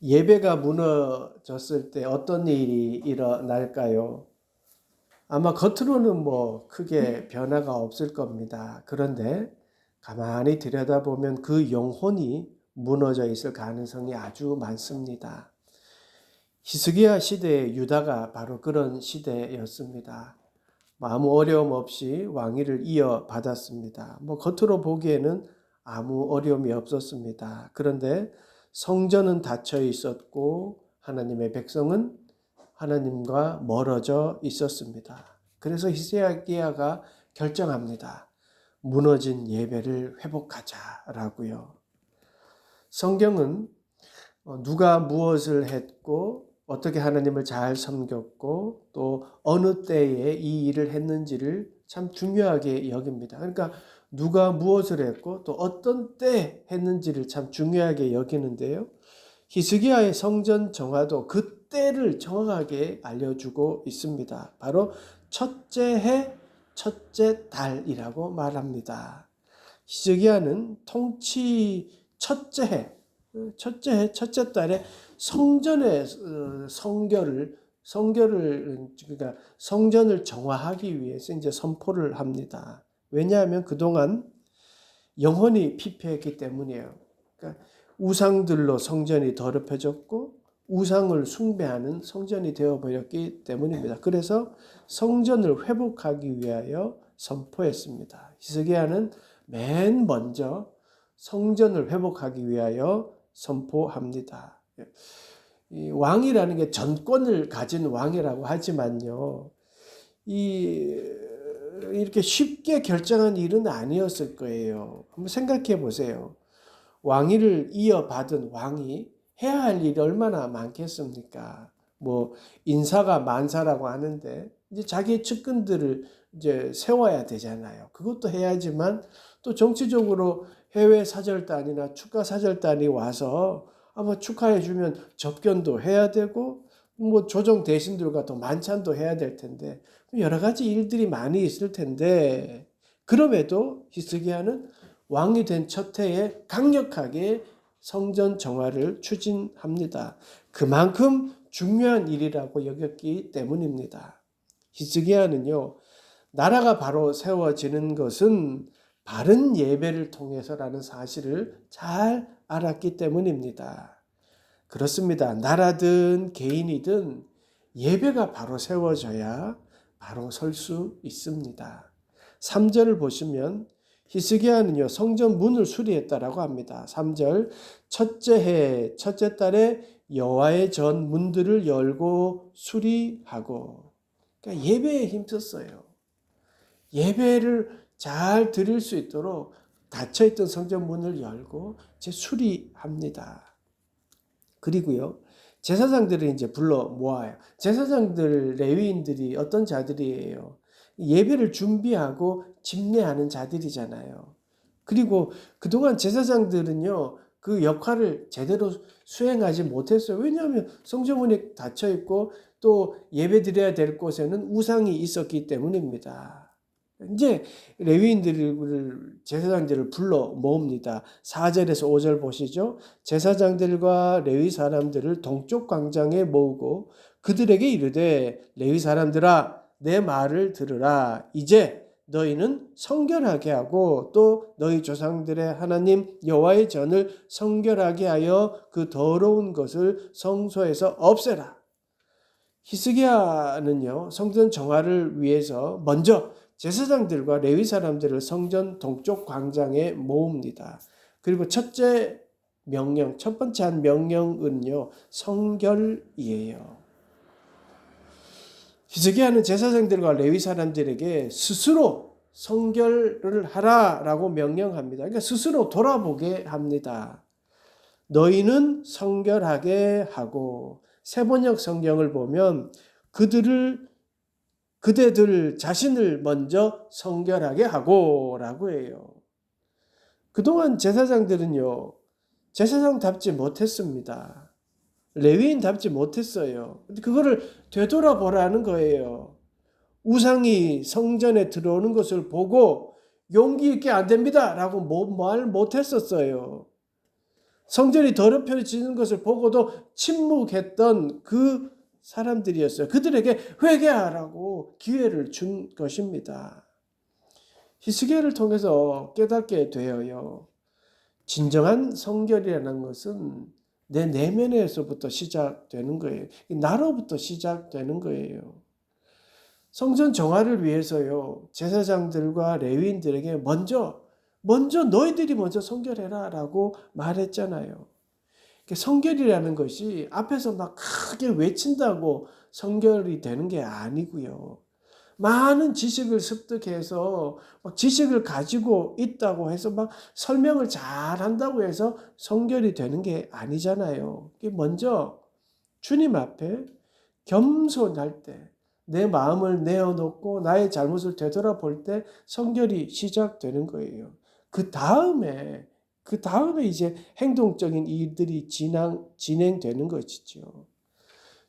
예배가 무너졌을 때 어떤 일이 일어날까요? 아마 겉으로는 뭐 크게 변화가 없을 겁니다. 그런데 가만히 들여다보면 그 영혼이 무너져 있을 가능성이 아주 많습니다. 히스기야 시대의 유다가 바로 그런 시대였습니다. 아무 어려움 없이 왕위를 이어받았습니다. 겉으로 보기에는 아무 어려움이 없었습니다. 그런데 성전은 닫혀 있었고 하나님의 백성은 하나님과 멀어져 있었습니다. 그래서 히스기야가 결정합니다. 무너진 예배를 회복하자라고요. 성경은 누가 무엇을 했고 어떻게 하나님을 잘 섬겼고 또 어느 때에 이 일을 했는지를 참 중요하게 여깁니다. 그러니까 누가 무엇을 했고 또 어떤 때 했는지를 참 중요하게 여기는데요. 히스기야의 성전 정화도 그 때를 정확하게 알려주고 있습니다. 바로 첫째 해 첫째 달이라고 말합니다. 히스기야는 통치 첫째 해 첫째 달에 성전의 성결을 그러니까 성전을 정화하기 위해서 이제 선포를 합니다. 왜냐하면 그동안 영혼이 피폐했기 때문이에요. 그러니까 우상들로 성전이 더럽혀졌고 우상을 숭배하는 성전이 되어버렸기 때문입니다. 그래서 성전을 회복하기 위하여 선포했습니다. 히스기야는 맨 먼저 성전을 회복하기 위하여 선포합니다. 이 왕이라는 게 전권을 가진 왕이라고 하지만요. 이렇게 쉽게 결정한 일은 아니었을 거예요. 한번 생각해 보세요. 왕위를 이어받은 왕이 해야 할 일이 얼마나 많겠습니까? 인사가 만사라고 하는데 이제 자기 측근들을 이제 세워야 되잖아요. 그것도 해야지만 또 정치적으로 해외 사절단이나 축가 사절단이 와서 아마 축하해 주면 접견도 해야 되고 조정 대신들과 또 만찬도 해야 될 텐데 여러 가지 일들이 많이 있을 텐데 그럼에도 히스기야는 왕이 된 첫 해에 강력하게 성전 정화를 추진합니다. 그만큼 중요한 일이라고 여겼기 때문입니다. 히스기야는요, 나라가 바로 세워지는 것은 바른 예배를 통해서라는 사실을 잘 알았기 때문입니다. 그렇습니다. 나라든 개인이든 예배가 바로 세워져야 바로 설 수 있습니다. 3절을 보시면 히스기야는요 성전 문을 수리했다라고 합니다. 3절 첫째 해 첫째 달에 여호와의 전 문들을 열고 수리하고 그러니까 예배에 힘썼어요. 예배를 잘 드릴 수 있도록 닫혀있던 성전 문을 열고 이제 수리합니다. 그리고요 제사장들을 이제 불러 모아요. 제사장들 레위인들이 어떤 자들이에요? 예배를 준비하고 집례하는 자들이잖아요. 그리고 그동안 제사장들은요, 그 역할을 제대로 수행하지 못했어요. 왜냐하면 성전문이 닫혀 있고 또 예배 드려야 될 곳에는 우상이 있었기 때문입니다. 이제 레위인들을 제사장들을 불러 모읍니다. 4절에서 5절 보시죠. 제사장들과 레위 사람들을 동쪽 광장에 모으고 그들에게 이르되 레위 사람들아 내 말을 들으라. 이제 너희는 성결하게 하고 또 너희 조상들의 하나님 여호와의 전을 성결하게 하여 그 더러운 것을 성소에서 없애라. 히스기야는요 성전 정화를 위해서 먼저 제사장들과 레위 사람들을 성전 동쪽 광장에 모읍니다. 그리고 첫째 명령, 첫 번째 한 명령은요 성결이에요. 히스기야는 제사장들과 레위 사람들에게 스스로 성결을 하라라고 명령합니다. 그러니까 스스로 돌아보게 합니다. 너희는 성결하게 하고 세번역 성경을 보면 그대들 자신을 먼저 성결하게 하고 라고 해요. 그동안 제사장들은요 제사장답지 못했습니다. 레위인답지 못했어요. 그거를 되돌아보라는 거예요. 우상이 성전에 들어오는 것을 보고 용기 있게 안 됩니다 라고 말 못했었어요. 성전이 더럽혀지는 것을 보고도 침묵했던 그 사람들이었어요. 그들에게 회개하라고 기회를 준 것입니다. 히스기야를 통해서 깨닫게 되어요. 진정한 성결이라는 것은 내 내면에서부터 시작되는 거예요. 나로부터 시작되는 거예요. 성전 정화를 위해서요, 제사장들과 레위인들에게 먼저 너희들이 먼저 성결해라 라고 말했잖아요. 성결이라는 것이 앞에서 막 크게 외친다고 성결이 되는 게 아니고요. 많은 지식을 습득해서 막 지식을 가지고 있다고 해서 막 설명을 잘 한다고 해서 성결이 되는 게 아니잖아요. 먼저 주님 앞에 겸손할 때, 내 마음을 내어놓고 나의 잘못을 되돌아볼 때 성결이 시작되는 거예요. 그 다음에 이제 행동적인 일들이 진행되는 것이죠.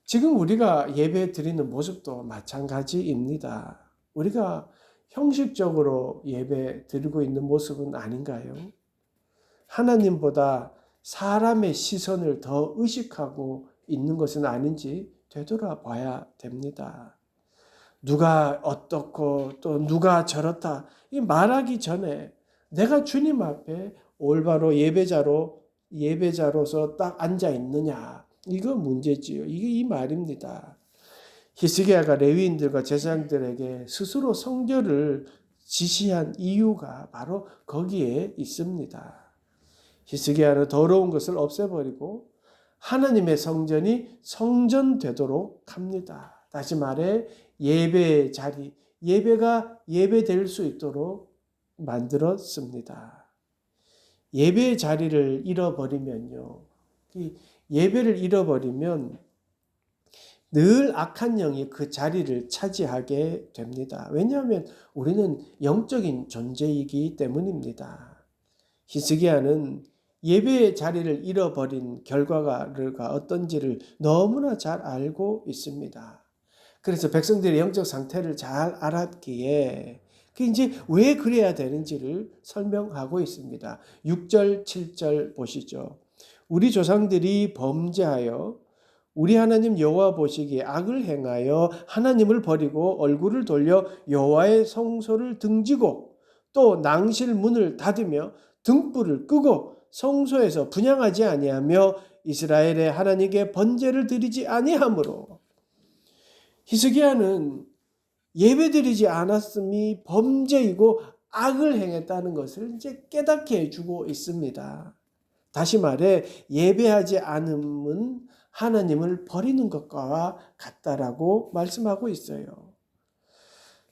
지금 우리가 예배 드리는 모습도 마찬가지입니다. 우리가 형식적으로 예배 드리고 있는 모습은 아닌가요? 하나님보다 사람의 시선을 더 의식하고 있는 것은 아닌지 되돌아봐야 됩니다. 누가 어떻고 또 누가 저렇다 이 말하기 전에 내가 주님 앞에 올바로 예배자로서 딱 앉아 있느냐, 이거 문제지요. 이게 이 말입니다. 히스기야가 레위인들과 제사장들에게 스스로 성결을 지시한 이유가 바로 거기에 있습니다. 히스기야는 더러운 것을 없애버리고 하나님의 성전이 성전되도록 합니다. 다시 말해 예배의 자리, 예배가 예배될 수 있도록 만들었습니다. 예배의 자리를 잃어버리면요, 예배를 잃어버리면 늘 악한 영이 그 자리를 차지하게 됩니다. 왜냐하면 우리는 영적인 존재이기 때문입니다. 히스기야는 예배의 자리를 잃어버린 결과가 어떤지를 너무나 잘 알고 있습니다. 그래서 백성들의 영적 상태를 잘 알았기에 이제 왜 그래야 되는지를 설명하고 있습니다. 6절, 7절 보시죠. 우리 조상들이 범죄하여 우리 하나님 여호와 보시기에 악을 행하여 하나님을 버리고 얼굴을 돌려 여호와의 성소를 등지고 또 낭실 문을 닫으며 등불을 끄고 성소에서 분향하지 아니하며 이스라엘의 하나님께 번제를 드리지 아니하므로, 히스기야는 예배드리지 않았음이 범죄이고 악을 행했다는 것을 이제 깨닫게 해주고 있습니다. 다시 말해 예배하지 않음은 하나님을 버리는 것과 같다라고 말씀하고 있어요.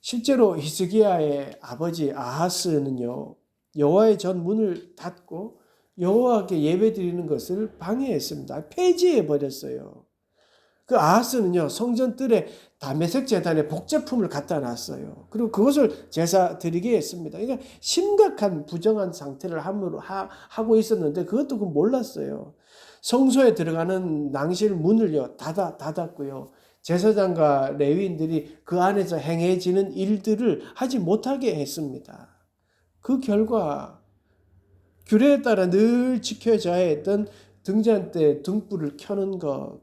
실제로 히스기야의 아버지 아하스는요, 여호와의 전 문을 닫고 여호와께 예배드리는 것을 방해했습니다. 폐지해 버렸어요. 그 아하스는요, 성전 뜰에 다메섹 제단에 복제품을 갖다 놨어요. 그리고 그것을 제사 드리게 했습니다. 그러니까 심각한 부정한 상태를 하고 있었는데 그것도 몰랐어요. 성소에 들어가는 낭실 문을요, 닫았고요. 제사장과 레위인들이 그 안에서 행해지는 일들을 하지 못하게 했습니다. 그 결과 규례에 따라 늘 지켜져야 했던 등잔 때 등불을 켜는 것,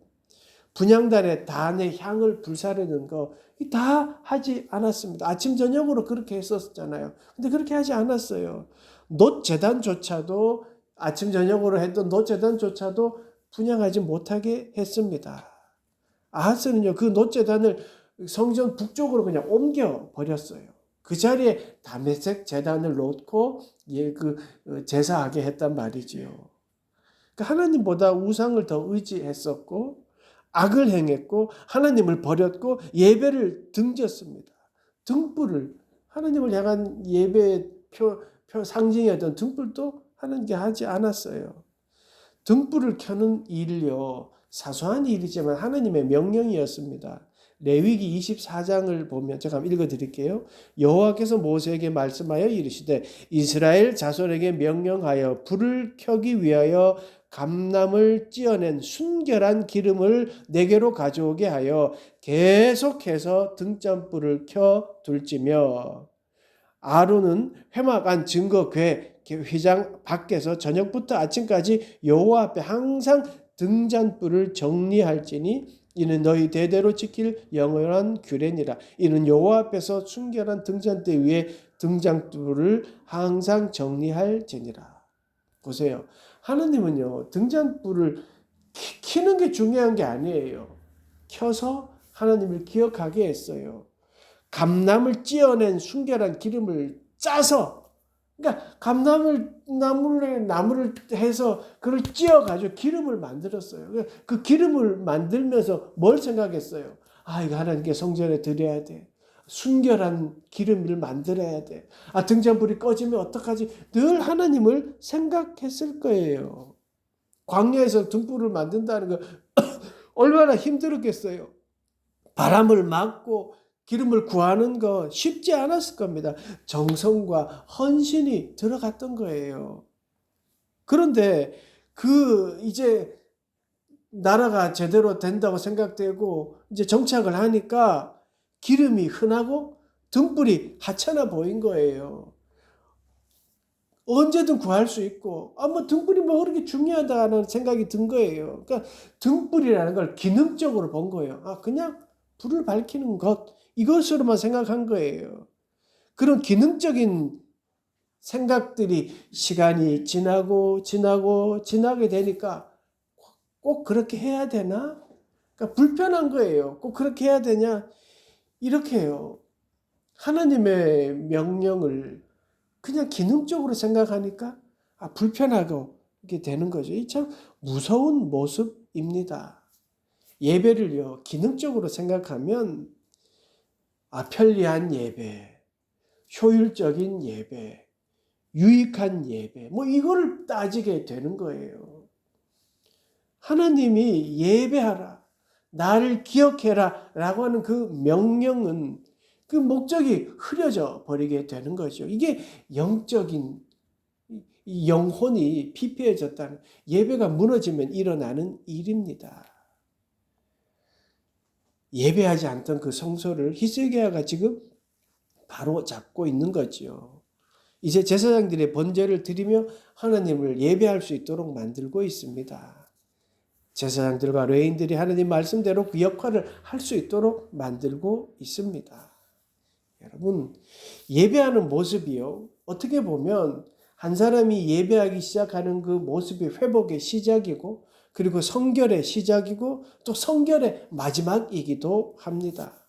분향단에 단의 향을 불사르는 거 다 하지 않았습니다. 아침 저녁으로 그렇게 했었잖아요. 근데 그렇게 하지 않았어요. 놋 제단조차도 아침 저녁으로 했던 놋 제단조차도 분향하지 못하게 했습니다. 아하스는요, 그 놋 제단을 성전 북쪽으로 그냥 옮겨 버렸어요. 그 자리에 다메섹 제단을 놓고 제사하게 했단 말이지요. 그러니까 하나님보다 우상을 더 의지했었고 악을 행했고 하나님을 버렸고 예배를 등졌습니다. 등불을, 하나님을 향한 예배의 상징이었던 등불도 하나님께 하지 않았어요. 등불을 켜는 일을요, 사소한 일이지만 하나님의 명령이었습니다. 레위기 24장을 보면 제가 한번 읽어드릴게요. 여호와께서 모세에게 말씀하여 이르시되 이스라엘 자손에게 명령하여 불을 켜기 위하여 감람을 찧어낸 순결한 기름을 내게로 가져오게 하여 계속해서 등잔불을 켜 둘지며 아론은 회막 안 증거 궤 회장 밖에서 저녁부터 아침까지 여호와 앞에 항상 등잔불을 정리할지니 이는 너희 대대로 지킬 영원한 규례니라. 이는 여호와 앞에서 순결한 등잔대 위에 등잔불을 항상 정리할지니라. 보세요. 하나님은요, 등잔불을 켜는 게 중요한 게 아니에요. 켜서 하나님을 기억하게 했어요. 감람을 찧어낸 순결한 기름을 짜서, 그러니까 나무를 해서 그걸 찧어가지고 기름을 만들었어요. 그 기름을 만들면서 뭘 생각했어요? 아, 이거 하나님께 성전에 드려야 돼. 순결한 기름을 만들어야 돼. 아, 등잔불이 꺼지면 어떡하지? 늘 하나님을 생각했을 거예요. 광야에서 등불을 만든다는 거 얼마나 힘들었겠어요. 바람을 막고 기름을 구하는 거 쉽지 않았을 겁니다. 정성과 헌신이 들어갔던 거예요. 그런데 이제 나라가 제대로 된다고 생각되고 이제 정착을 하니까 기름이 흔하고 등불이 하찮아 보인 거예요. 언제든 구할 수 있고, 뭐 등불이 뭐 그렇게 중요하다는 생각이 든 거예요. 그러니까 등불이라는 걸 기능적으로 본 거예요. 그냥 불을 밝히는 것, 이것으로만 생각한 거예요. 그런 기능적인 생각들이 시간이 지나게 되니까 꼭 그렇게 해야 되나? 그러니까 불편한 거예요. 꼭 그렇게 해야 되냐? 이렇게 해요. 하나님의 명령을 그냥 기능적으로 생각하니까 불편하고 이렇게 되는 거죠. 이 참 무서운 모습입니다. 예배를요, 기능적으로 생각하면 편리한 예배, 효율적인 예배, 유익한 예배, 이거를 따지게 되는 거예요. 하나님이 예배하라, 나를 기억해라 라고 하는 그 명령은 그 목적이 흐려져 버리게 되는 거죠. 이게 영적인 영혼이 피폐해졌다는, 예배가 무너지면 일어나는 일입니다. 예배하지 않던 그 성소를 히스기야가 지금 바로 잡고 있는 거지요. 이제 제사장들의 번제를 드리며 하나님을 예배할 수 있도록 만들고 있습니다. 제사장들과 레위인들이 하나님 말씀대로 그 역할을 할 수 있도록 만들고 있습니다. 여러분, 예배하는 모습이요, 어떻게 보면 한 사람이 예배하기 시작하는 그 모습이 회복의 시작이고, 그리고 성결의 시작이고, 또 성결의 마지막이기도 합니다.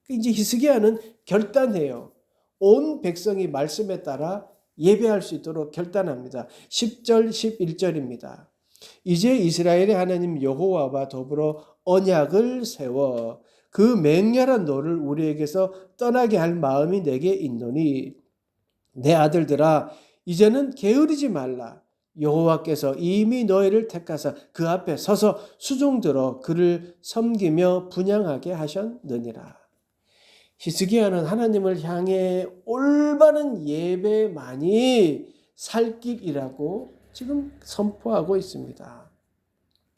이제 히스기야는 결단해요. 온 백성이 말씀에 따라 예배할 수 있도록 결단합니다. 10절, 11절입니다. 이제 이스라엘의 하나님 여호와와 더불어 언약을 세워 그 맹렬한 노를 우리에게서 떠나게 할 마음이 내게 있노니 내 아들들아 이제는 게으르지 말라. 여호와께서 이미 너희를 택하사 그 앞에 서서 수종들어 그를 섬기며 분향하게 하셨느니라. 히스기야는 하나님을 향해 올바른 예배만이 살 길이라고 지금 선포하고 있습니다.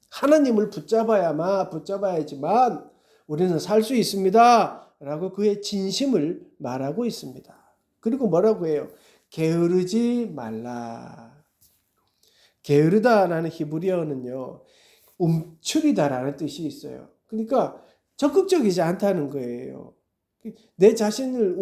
하나님을 붙잡아야지만 우리는 살 수 있습니다 라고 그의 진심을 말하고 있습니다. 그리고 뭐라고 해요? 게으르지 말라. 게으르다라는 히브리어는요, 움츠리다라는 뜻이 있어요. 그러니까 적극적이지 않다는 거예요. 내 자신을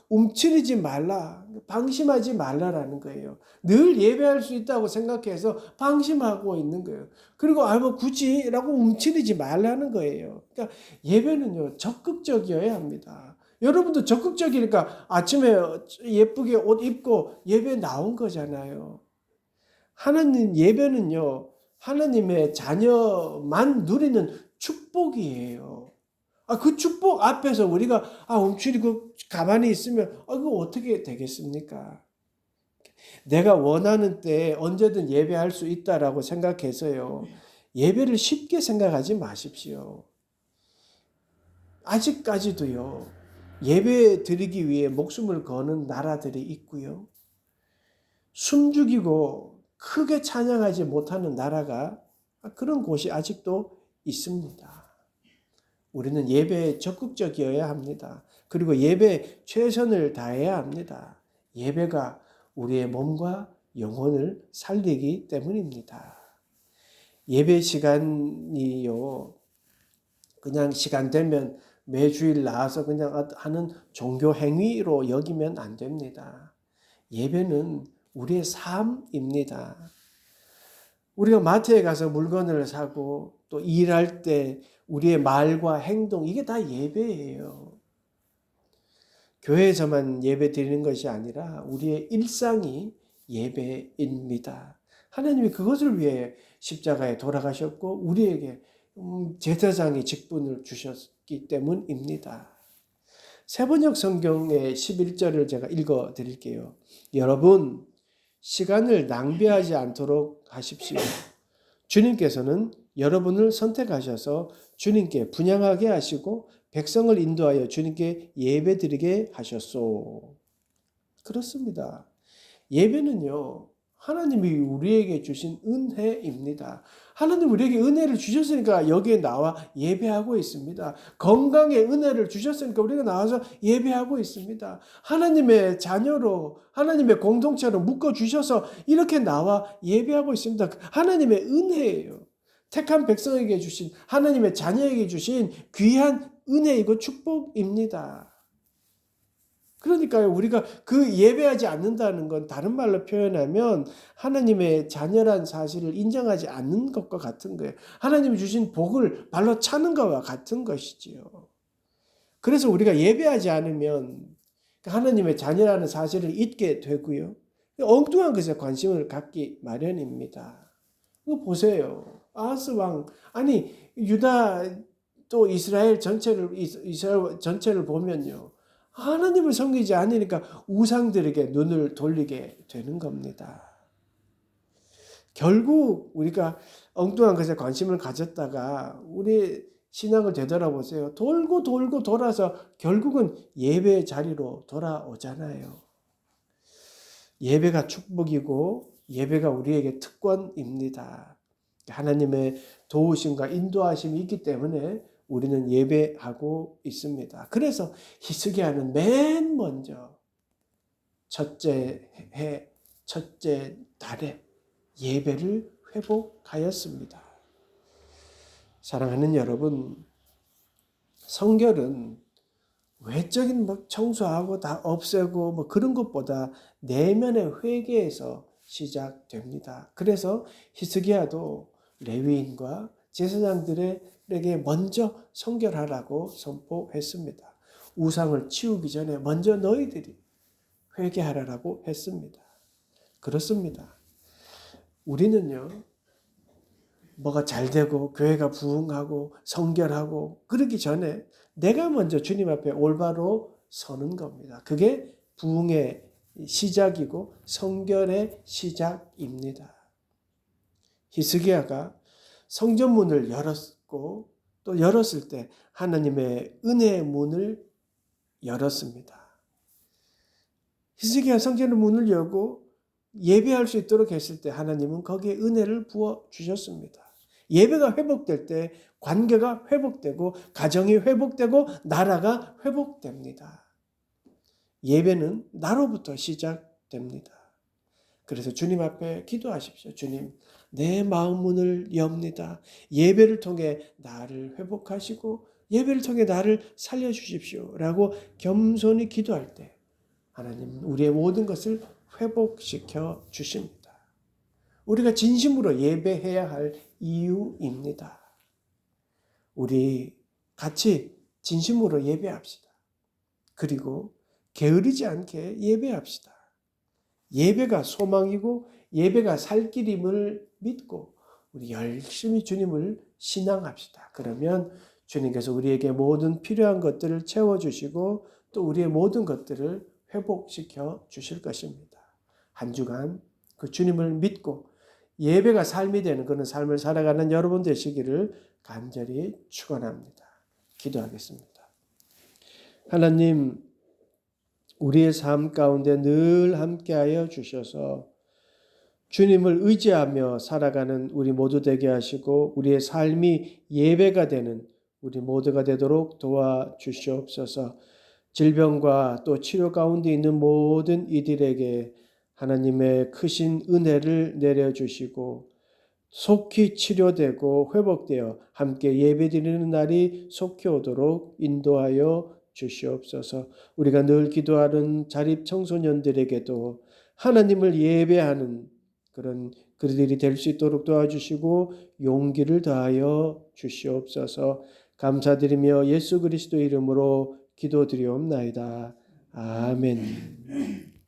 움츠리지 말라, 방심하지 말라라는 거예요. 늘 예배할 수 있다고 생각해서 방심하고 있는 거예요. 그리고 뭐 굳이라고 움츠리지 말라는 거예요. 그러니까 예배는요, 적극적이어야 합니다. 여러분도 적극적이니까 아침에 예쁘게 옷 입고 예배 나온 거잖아요. 하나님 예배는요, 하나님의 자녀만 누리는 축복이에요. 그 축복 앞에서 우리가 움츠리고 가만히 있으면 그거 어떻게 되겠습니까? 내가 원하는 때 언제든 예배할 수 있다라고 생각해서요, 예배를 쉽게 생각하지 마십시오. 아직까지도요, 예배 드리기 위해 목숨을 거는 나라들이 있고요, 숨죽이고 크게 찬양하지 못하는 나라가, 그런 곳이 아직도 있습니다. 우리는 예배에 적극적이어야 합니다. 그리고 예배에 최선을 다해야 합니다. 예배가 우리의 몸과 영혼을 살리기 때문입니다. 예배 시간이요, 그냥 시간 되면 매주일 나와서 그냥 하는 종교 행위로 여기면 안 됩니다. 예배는 우리의 삶입니다. 우리가 마트에 가서 물건을 사고 또 일할 때 우리의 말과 행동, 이게 다 예배예요. 교회에서만 예배 드리는 것이 아니라 우리의 일상이 예배입니다. 하나님이 그것을 위해 십자가에 돌아가셨고 우리에게 제사장의 직분을 주셨기 때문입니다. 세번역 성경의 11절을 제가 읽어 드릴게요. 여러분, 시간을 낭비하지 않도록 하십시오. 주님께서는 여러분을 선택하셔서 주님께 분향하게 하시고 백성을 인도하여 주님께 예배드리게 하셨소. 그렇습니다. 예배는요, 하나님이 우리에게 주신 은혜입니다. 하나님 우리에게 은혜를 주셨으니까 여기에 나와 예배하고 있습니다. 건강의 은혜를 주셨으니까 우리가 나와서 예배하고 있습니다. 하나님의 자녀로, 하나님의 공동체로 묶어주셔서 이렇게 나와 예배하고 있습니다. 하나님의 은혜예요. 택한 백성에게 주신, 하나님의 자녀에게 주신 귀한 은혜이고 축복입니다. 그러니까요, 우리가 그 예배하지 않는다는 건 다른 말로 표현하면 하나님의 자녀란 사실을 인정하지 않는 것과 같은 거예요. 하나님이 주신 복을 발로 차는 것과 같은 것이지요. 그래서 우리가 예배하지 않으면 하나님의 자녀라는 사실을 잊게 되고요. 엉뚱한 것에 관심을 갖기 마련입니다. 이거 보세요. 아하스 왕, 아니 유다 또 이스라엘 전체를 보면요. 하나님을 섬기지 않으니까 우상들에게 눈을 돌리게 되는 겁니다. 결국 우리가 엉뚱한 것에 관심을 가졌다가 우리 신앙을 되돌아보세요. 돌고 돌고 돌아서 결국은 예배 자리로 돌아오잖아요. 예배가 축복이고 예배가 우리에게 특권입니다. 하나님의 도우심과 인도하심이 있기 때문에 우리는 예배하고 있습니다. 그래서 히스기야는 맨 먼저 첫째 해, 첫째 달에 예배를 회복하였습니다. 사랑하는 여러분, 성결은 외적인 청소하고 다 없애고 그런 것보다 내면의 회개에서 시작됩니다. 그래서 히스기야도 레위인과 제사장들에게 먼저 성결하라고 선포했습니다. 우상을 치우기 전에 먼저 너희들이 회개하라고 했습니다. 그렇습니다. 우리는요, 뭐가 잘 되고 교회가 부흥하고 성결하고 그러기 전에 내가 먼저 주님 앞에 올바로 서는 겁니다. 그게 부흥의 시작이고 성결의 시작입니다. 히스기야가 성전문을 열었고 또 열었을 때 하나님의 은혜의 문을 열었습니다. 히스기야 성전의 문을 열고 예배할 수 있도록 했을 때 하나님은 거기에 은혜를 부어 주셨습니다. 예배가 회복될 때 관계가 회복되고 가정이 회복되고 나라가 회복됩니다. 예배는 나로부터 시작됩니다. 그래서 주님 앞에 기도하십시오. 주님, 내 마음 문을 엽니다. 예배를 통해 나를 회복하시고 예배를 통해 나를 살려주십시오. 라고 겸손히 기도할 때 하나님은 우리의 모든 것을 회복시켜 주십니다. 우리가 진심으로 예배해야 할 이유입니다. 우리 같이 진심으로 예배합시다. 그리고 게으르지 않게 예배합시다. 예배가 소망이고 예배가 살 길임을 믿고 우리 열심히 주님을 신앙합시다. 그러면 주님께서 우리에게 모든 필요한 것들을 채워주시고 또 우리의 모든 것들을 회복시켜 주실 것입니다. 한 주간 그 주님을 믿고 예배가 삶이 되는 그런 삶을 살아가는 여러분 되시기를 간절히 축원합니다. 기도하겠습니다. 하나님, 우리의 삶 가운데 늘 함께하여 주셔서 주님을 의지하며 살아가는 우리 모두 되게 하시고 우리의 삶이 예배가 되는 우리 모두가 되도록 도와주시옵소서. 질병과 또 치료 가운데 있는 모든 이들에게 하나님의 크신 은혜를 내려주시고 속히 치료되고 회복되어 함께 예배드리는 날이 속히 오도록 인도하여 주시옵소서. 우리가 늘 기도하는 자립 청소년들에게도 하나님을 예배하는 그런 그들이 될 수 있도록 도와주시고 용기를 더하여 주시옵소서. 감사드리며 예수 그리스도 이름으로 기도드리옵나이다. 아멘.